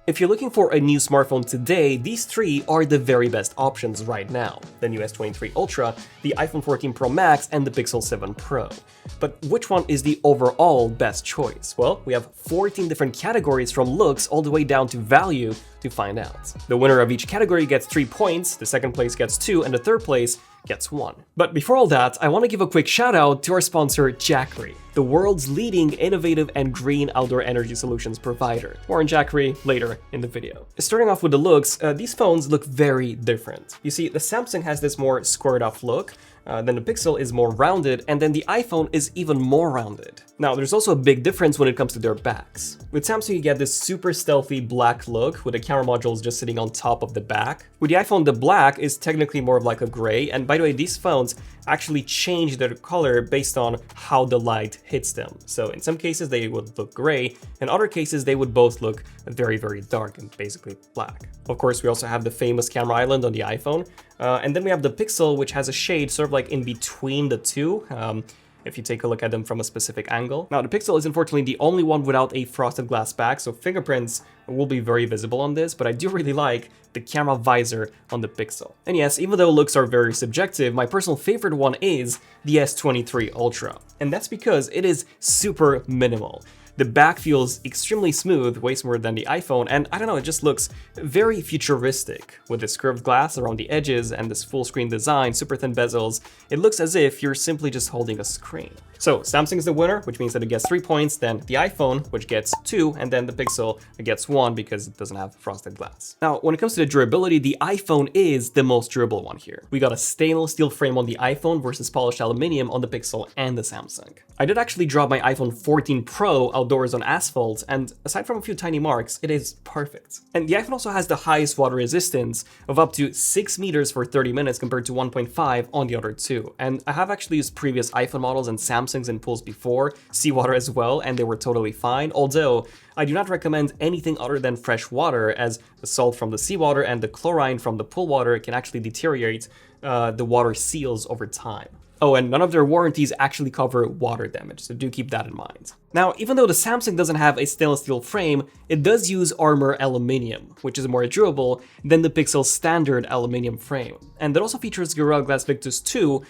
If you're looking for a new smartphone today, these three are the very best options right now: the new S23 Ultra, the iPhone 14 Pro Max, and the Pixel 7 Pro. But which one is the overall best choice? Well, we have 14 different categories from looks all the way down to value to find out. The winner of each category gets 3 points, the second place gets 2, and the third place gets 1. But before all that, I want to give a quick shout out to our sponsor Jackery, the world's leading innovative and green outdoor energy solutions provider. More on Jackery later in the video. Starting off with the looks, these phones look very different. You see, the Samsung has this more squared off look, then the Pixel is more rounded, and then the iPhone is even more rounded. Now, there's also a big difference when it comes to their backs. With Samsung, you get this super stealthy black look with the camera modules just sitting on top of the back. With the iPhone, the black is technically more of like a gray, and by the way, these phones actually change their color based on how the light hits them. So in some cases, they would look gray, in other cases, they would both look very, very dark and basically black. Of course, we also have the famous camera island on the iPhone, and then we have the Pixel, which has a shade sort of like in between the two, if you take a look at them from a specific angle. Now, the Pixel is unfortunately the only one without a frosted glass back, so fingerprints will be very visible on this, but I do really like the camera visor on the Pixel. And yes, even though looks are very subjective, my personal favorite one is the S23 Ultra. And that's because it is super minimal. The back feels extremely smooth, way smoother than the iPhone, and I don't know, it just looks very futuristic. With this curved glass around the edges and this full screen design, super thin bezels, it looks as if you're simply just holding a screen. So Samsung is the winner, which means that it gets 3 points, then the iPhone, which gets 2, and then the Pixel gets 1 because it doesn't have frosted glass. Now, when it comes to the durability, the iPhone is the most durable one here. We got a stainless steel frame on the iPhone versus polished aluminum on the Pixel and the Samsung. I did actually drop my iPhone 14 Pro outdoors on asphalt, and aside from a few tiny marks, it is perfect. And the iPhone also has the highest water resistance of up to 6 meters for 30 minutes compared to 1.5 on the other two. And I have actually used previous iPhone models and Samsung's in pools before, seawater as well, and they were totally fine, although I do not recommend anything other than fresh water, as the salt from the seawater and the chlorine from the pool water can actually deteriorate the water seals over time. Oh, and none of their warranties actually cover water damage, so do keep that in mind. Now, even though the Samsung doesn't have a stainless steel frame, it does use armor aluminum, which is more durable than the Pixel's standard aluminum frame. And it also features Gorilla Glass Victus 2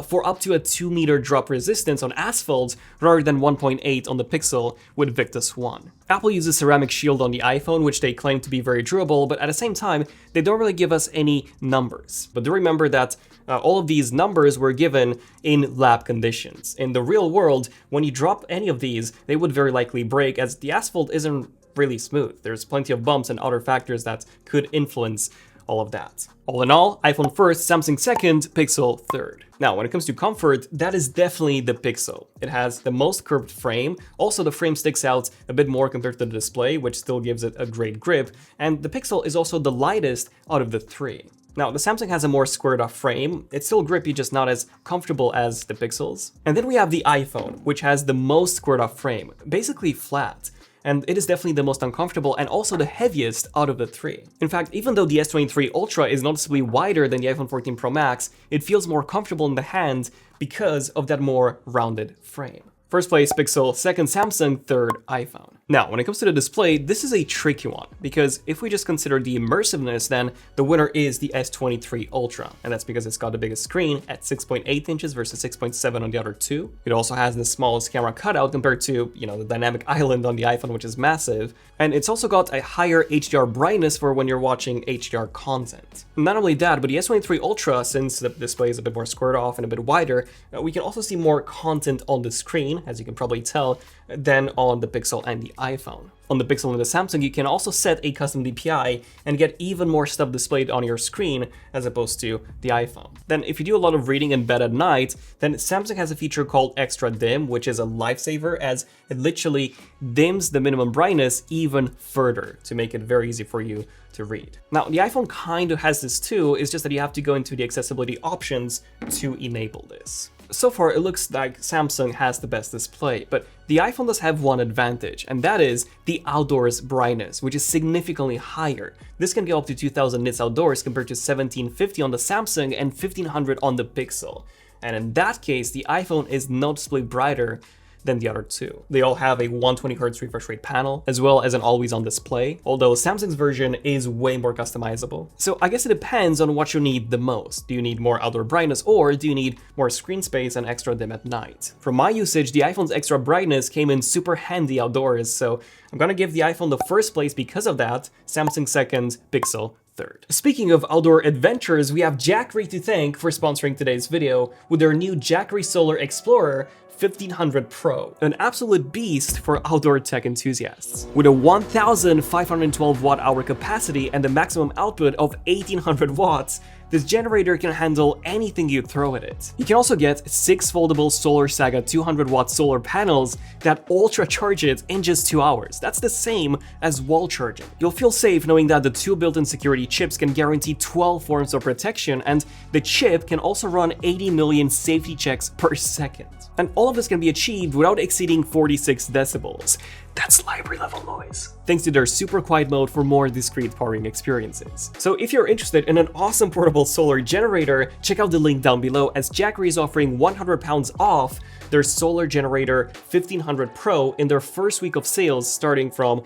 for up to a 2-meter drop resistance on asphalt rather than 1.8 on the Pixel with Victus 1. Apple uses ceramic shield on the iPhone, which they claim to be very durable, but at the same time, they don't really give us any numbers. But do remember that all of these numbers were given in lab conditions. In the real world, when you drop any of these, they would very likely break, as the asphalt isn't really smooth. There's plenty of bumps and other factors that could influence all of that. All in all, iPhone first, Samsung second, Pixel third. Now, when it comes to comfort, that is definitely the Pixel. It has the most curved frame. Also, the frame sticks out a bit more compared to the display, which still gives it a great grip. And the Pixel is also the lightest out of the three. Now, the Samsung has a more squared off frame. It's still grippy, just not as comfortable as the Pixels. And then we have the iPhone, which has the most squared off frame, basically flat. And it is definitely the most uncomfortable and also the heaviest out of the three. In fact, even though the S23 Ultra is noticeably wider than the iPhone 14 Pro Max, it feels more comfortable in the hand because of that more rounded frame. First place Pixel, second Samsung, third iPhone. Now, when it comes to the display, this is a tricky one, because if we just consider the immersiveness, then the winner is the S23 Ultra, and that's because it's got the biggest screen at 6.8 inches versus 6.7 on the other two. It also has the smallest camera cutout compared to, the dynamic island on the iPhone, which is massive, and it's also got a higher HDR brightness for when you're watching HDR content. Not only that, but the S23 Ultra, since the display is a bit more squared off and a bit wider, we can also see more content on the screen, as you can probably tell, than on the Pixel and the iPhone. On the Pixel and the Samsung, you can also set a custom DPI and get even more stuff displayed on your screen as opposed to the iPhone. Then if you do a lot of reading in bed at night, then Samsung has a feature called Extra Dim, which is a lifesaver, as it literally dims the minimum brightness even further to make it very easy for you to read. Now, the iPhone kind of has this too, it's just that you have to go into the accessibility options to enable this. So far, it looks like Samsung has the best display, but the iPhone does have one advantage, and that is the outdoors brightness, which is significantly higher. This can go up to 2000 nits outdoors compared to 1750 on the Samsung and 1500 on the Pixel. And in that case, the iPhone is noticeably brighter than the other two. They all have a 120Hz refresh rate panel, as well as an always-on display, although Samsung's version is way more customizable. So I guess it depends on what you need the most. Do you need more outdoor brightness, or do you need more screen space and extra dim at night? For my usage, the iPhone's extra brightness came in super handy outdoors, so I'm gonna give the iPhone the first place because of that, Samsung second, Pixel third. Speaking of outdoor adventures, we have Jackery to thank for sponsoring today's video with their new Jackery Solar Explorer 1500 Pro, an absolute beast for outdoor tech enthusiasts. With a 1512 watt-hour capacity and a maximum output of 1800 watts, this generator can handle anything you throw at it. You can also get 6 foldable Solar Saga 200-watt solar panels that ultra charge it in just 2 hours. That's the same as wall charging. You'll feel safe knowing that the 2 built-in security chips can guarantee 12 forms of protection, and the chip can also run 80 million safety checks per second. And all of this can be achieved without exceeding 46 decibels. That's library level noise. Thanks to their super quiet mode for more discreet powering experiences. So if you're interested in an awesome portable solar generator, check out the link down below, as Jackery is offering £100 off their solar generator 1500 Pro in their first week of sales starting from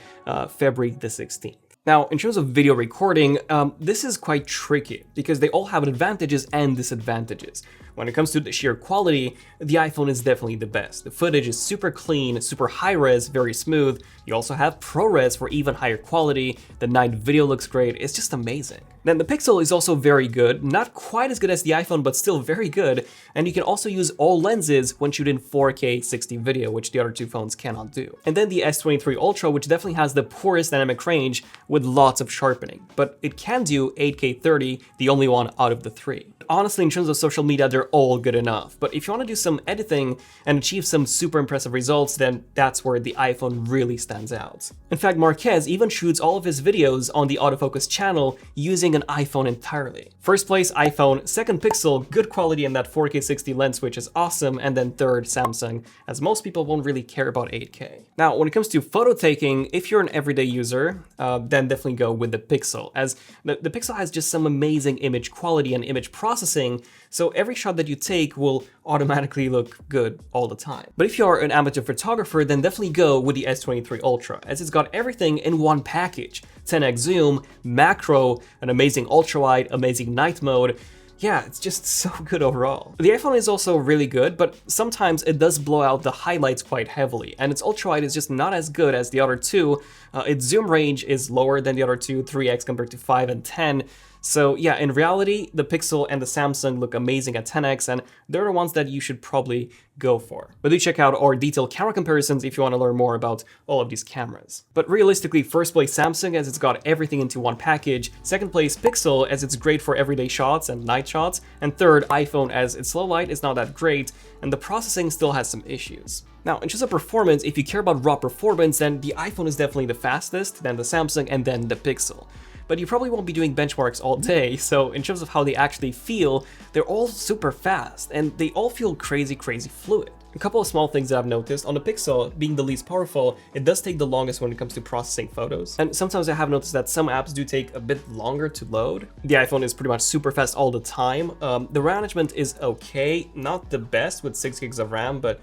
February the 16th. Now, in terms of video recording, this is quite tricky because they all have advantages and disadvantages. When it comes to the sheer quality, the iPhone is definitely the best. The footage is super clean, super high-res, very smooth. You also have ProRes for even higher quality. The night video looks great. It's just amazing. Then the Pixel is also very good, not quite as good as the iPhone, but still very good. And you can also use all lenses when shooting 4K 60 video, which the other two phones cannot do. And then the S23 Ultra, which definitely has the poorest dynamic range with lots of sharpening, but it can do 8K 30, the only one out of the three. Honestly, in terms of social media, they're all good enough, but if you want to do some editing and achieve some super impressive results, then that's where the iPhone really stands out. In fact, Marquez even shoots all of his videos on the autofocus channel using an iPhone entirely. First place, iPhone, second Pixel, good quality, and that 4K 60 lens switch is awesome, and then third, Samsung, as most people won't really care about 8K. Now, when it comes to photo taking, if you're an everyday user, then definitely go with the Pixel, as the Pixel has just some amazing image quality and image processing, so every shot that you take will automatically look good all the time. But if you're an amateur photographer, then definitely go with the S23 Ultra, as it's got everything in one package. 10x zoom, macro, an amazing ultra-wide, amazing night mode. Yeah, it's just so good overall. The iPhone is also really good, but sometimes it does blow out the highlights quite heavily, and its ultra-wide is just not as good as the other two. Its zoom range is lower than the other two, 3x compared to 5 and 10. So yeah, in reality, the Pixel and the Samsung look amazing at 10x, and they're the ones that you should probably go for. But do check out our detailed camera comparisons if you want to learn more about all of these cameras. But realistically, first place Samsung, as it's got everything into one package, second place Pixel, as it's great for everyday shots and night shots, and third iPhone, as its low light is not that great, and the processing still has some issues. Now, in terms of performance, if you care about raw performance, then the iPhone is definitely the fastest, then the Samsung, and then the Pixel. But you probably won't be doing benchmarks all day, so in terms of how they actually feel, they're all super fast, and they all feel crazy fluid. A couple of small things that I've noticed: on the Pixel, being the least powerful, it does take the longest when it comes to processing photos. And sometimes I have noticed that some apps do take a bit longer to load. The iPhone is pretty much super fast all the time. The RAM management is okay, not the best with 6 gigs of RAM, but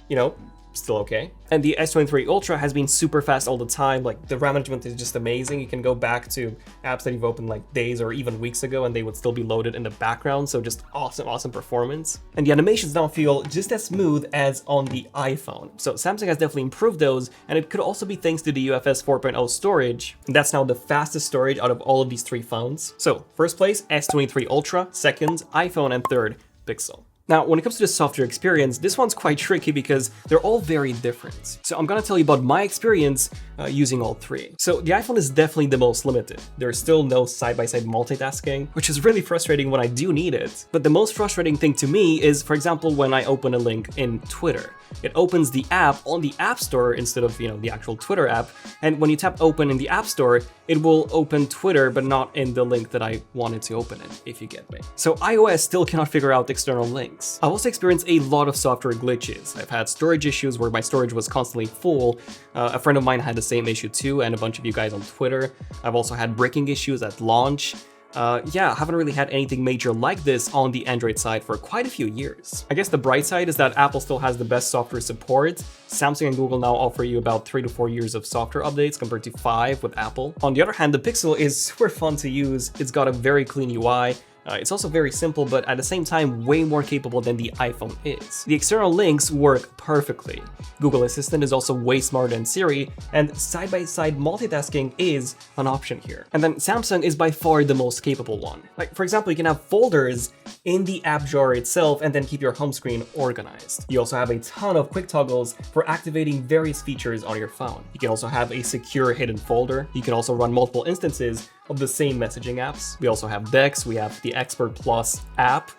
you know, still okay. And the S23 Ultra has been super fast all the time. Like, the RAM management is just amazing. You can go back to apps that you've opened like days or even weeks ago and they would still be loaded in the background, so just awesome performance. And the animations now feel just as smooth as on the iPhone. So Samsung has definitely improved those, and it could also be thanks to the UFS 4.0 storage. And that's now the fastest storage out of all of these three phones. So first place, S23 Ultra, second, iPhone, and third, Pixel. Now, when it comes to the software experience, this one's quite tricky because they're all very different. So I'm gonna tell you about my experience using all three. So the iPhone is definitely the most limited. There's still no side-by-side multitasking, which is really frustrating when I do need it. But the most frustrating thing to me is, for example, when I open a link in Twitter. It opens the app on the App Store instead of, the actual Twitter app. And when you tap open in the App Store, it will open Twitter, but not in the link that I wanted to open it, if you get me. So iOS still cannot figure out external links. I've also experienced a lot of software glitches. I've had storage issues where my storage was constantly full. A friend of mine had the same issue too, and a bunch of you guys on Twitter. I've also had breaking issues at launch. yeah, I haven't really had anything major like this on the Android side for quite a few years. I guess the bright side is that Apple still has the best software support. Samsung and Google now offer you about 3 to 4 years of software updates compared to 5 with Apple. On the other hand, the Pixel is super fun to use. It's got a very clean UI. It's also very simple, but at the same time, way more capable than the iPhone is. The external links work perfectly. Google Assistant is also way smarter than Siri, and side-by-side multitasking is an option here. And then Samsung is by far the most capable one. Like, for example, you can have folders in the app drawer itself and then keep your home screen organized. You also have a ton of quick toggles for activating various features on your phone. You can also have a secure hidden folder. You can also run multiple instances of the same messaging apps. We also have Dex, we have the Expert Plus app,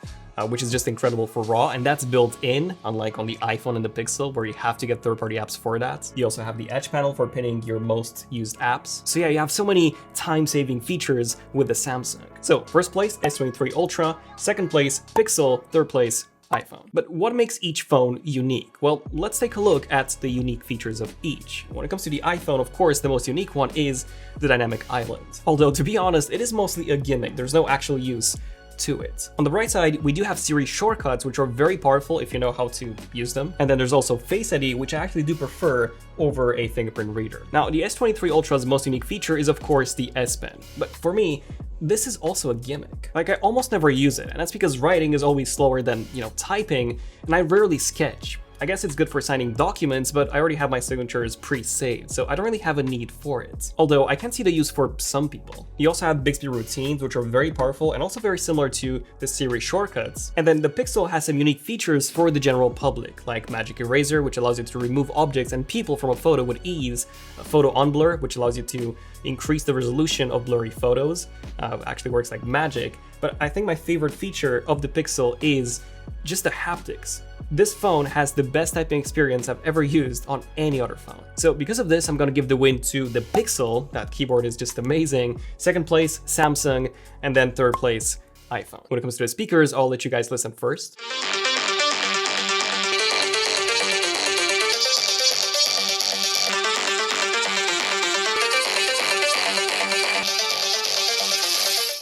which is just incredible for RAW, and that's built in, unlike on the iPhone and the Pixel, where you have to get third-party apps for that. You also have the Edge panel for pinning your most used apps. So yeah, you have so many time-saving features with the Samsung. So first place, S23 Ultra, second place, Pixel, third place, iPhone. But what makes each phone unique? Well, let's take a look at the unique features of each. When it comes to the iPhone, of course, the most unique one is the dynamic island. Although, to be honest, it is mostly a gimmick. There's no actual use to it. On the right side, we do have Siri shortcuts, which are very powerful if you know how to use them. And then there's also Face ID, which I actually do prefer over a fingerprint reader. Now, the S23 Ultra's most unique feature is, of course, the S Pen. But for me, this is also a gimmick. Like, I almost never use it, and that's because writing is always slower than, typing, and I rarely sketch. I guess it's good for signing documents, but I already have my signatures pre-saved, so I don't really have a need for it. Although I can see the use for some people. You also have Bixby routines, which are very powerful and also very similar to the Siri shortcuts. And then the Pixel has some unique features for the general public, like Magic Eraser, which allows you to remove objects and people from a photo with ease, a Photo Unblur, which allows you to increase the resolution of blurry photos. Actually works like magic. But I think my favorite feature of the Pixel is just the haptics. This phone has the best typing experience I've ever used on any other phone. So because of this, I'm gonna give the win to the Pixel. That keyboard is just amazing. Second place, Samsung, and then third place, iPhone. When it comes to the speakers, I'll let you guys listen first.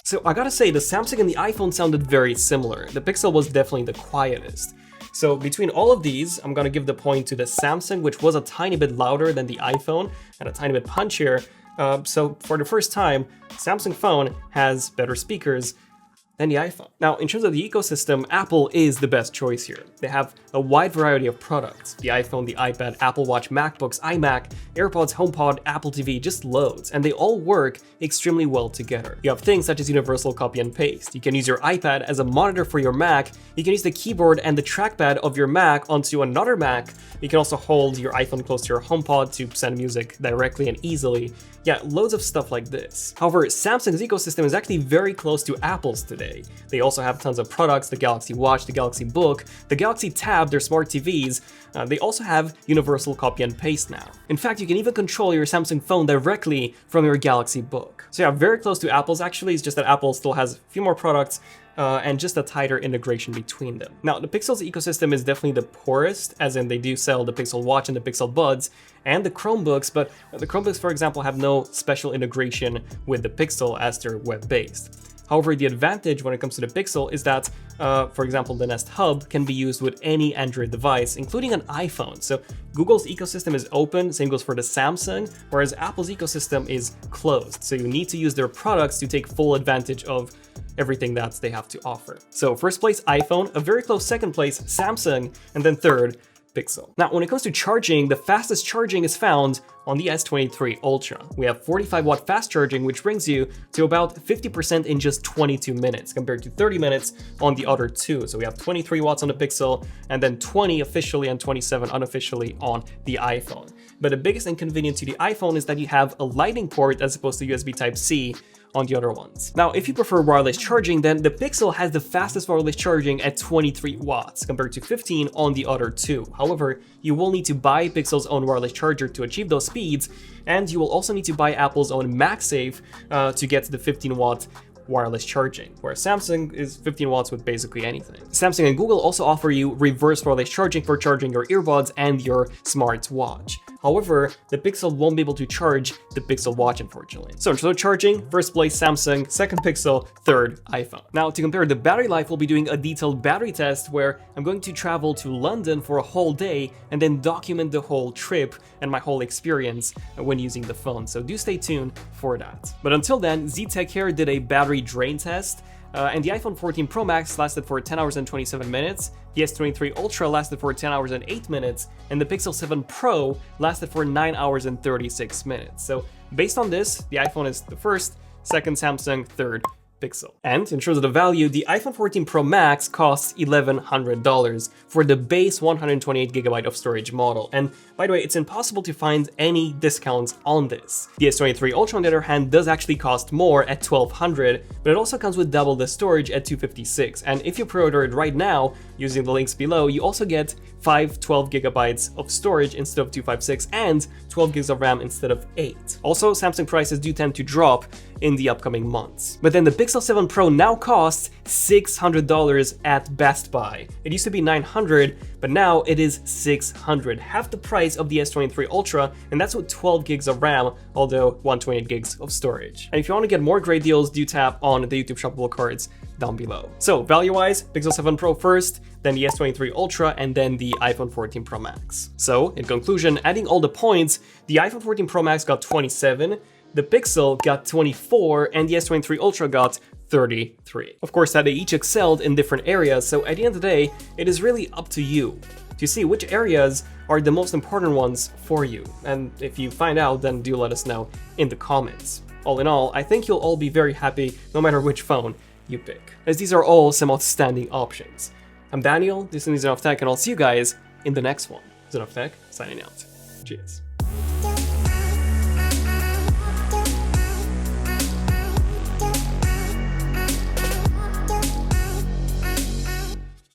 So I gotta say, the Samsung and the iPhone sounded very similar. The Pixel was definitely the quietest. So between all of these, I'm gonna give the point to the Samsung, which was a tiny bit louder than the iPhone and a tiny bit punchier. So for the first time, Samsung phone has better speakers than the iPhone. Now, in terms of the ecosystem, Apple is the best choice here. They have a wide variety of products. The iPhone, the iPad, Apple Watch, MacBooks, iMac, AirPods, HomePod, Apple TV, just loads, and they all work extremely well together. You have things such as universal copy and paste. You can use your iPad as a monitor for your Mac. You can use the keyboard and the trackpad of your Mac onto another Mac. You can also hold your iPhone close to your HomePod to send music directly and easily. Yeah, loads of stuff like this. However, Samsung's ecosystem is actually very close to Apple's today. They also have tons of products, the Galaxy Watch, the Galaxy Book, the Galaxy Tab, their smart TVs. They also have universal copy and paste now. In fact, you can even control your Samsung phone directly from your Galaxy Book. So yeah, very close to Apple's actually, it's just that Apple still has a few more products and just a tighter integration between them. Now, the Pixel's ecosystem is definitely the poorest, as in they do sell the Pixel Watch and the Pixel Buds and the Chromebooks, but the Chromebooks, for example, have no special integration with the Pixel as they're web-based. However, the advantage when it comes to the Pixel is that, for example, the Nest Hub can be used with any Android device, including an iPhone. So Google's ecosystem is open, same goes for the Samsung, whereas Apple's ecosystem is closed. So you need to use their products to take full advantage of everything that they have to offer. So first place, iPhone, a very close second place, Samsung, and then third, Pixel. Now, when it comes to charging, the fastest charging is found on the S23 Ultra. We have 45-watt fast charging, which brings you to about 50% in just 22 minutes, compared to 30 minutes on the other two. So we have 23 watts on the Pixel, and then 20 officially and 27 unofficially on the iPhone. But the biggest inconvenience to the iPhone is that you have a Lightning port as opposed to USB Type-C on the other ones. Now, if you prefer wireless charging, then the Pixel has the fastest wireless charging at 23 watts compared to 15 on the other two. However, you will need to buy Pixel's own wireless charger to achieve those speeds, and you will also need to buy Apple's own MagSafe to get the 15-watt wireless charging, where Samsung is 15 watts with basically anything. Samsung and Google also offer you reverse wireless charging for charging your earbuds and your smartwatch. However, the Pixel won't be able to charge the Pixel Watch, unfortunately. So in terms of charging, first place Samsung, second Pixel, third iPhone. Now to compare the battery life, we'll be doing a detailed battery test where I'm going to travel to London for a whole day and then document the whole trip and my whole experience when using the phone. So do stay tuned for that. But until then, ZONEofTECH here did a battery drain test. And the iPhone 14 Pro Max lasted for 10 hours and 27 minutes, the S23 Ultra lasted for 10 hours and 8 minutes, and the Pixel 7 Pro lasted for 9 hours and 36 minutes. So based on this, the iPhone is the first, second Samsung, third Pixel. And in terms of the value, the iPhone 14 Pro Max costs $1,100 for the base 128GB of storage model. And by the way, it's impossible to find any discounts on this. The S23 Ultra, on the other hand, does actually cost more at $1,200, but it also comes with double the storage at $256. And if you pre-order it right now, using the links below, you also get 5 12GB of storage instead of 256 and 12GB of RAM instead of 8. Also, Samsung prices do tend to drop in the upcoming months. But then the Pixel 7 Pro now costs $600 at Best Buy. It used to be $900, but now it is $600, half the price of the S23 Ultra, and that's with 12GB of RAM, although 128GB of storage. And if you want to get more great deals, do tap on the YouTube shoppable cards down below. So value-wise, Pixel 7 Pro first, then the S23 Ultra, and then the iPhone 14 Pro Max. So in conclusion, adding all the points, the iPhone 14 Pro Max got 27, the Pixel got 24, and the S23 Ultra got 33. Of course, that they each excelled in different areas, so at the end of the day, it is really up to you to see which areas are the most important ones for you. And if you find out, then do let us know in the comments. All in all, I think you'll all be very happy no matter which phone you pick, as these are all some outstanding options. I'm Daniel, this is ZONEofTECH, and I'll see you guys in the next one. ZONEofTECH, signing out. Cheers.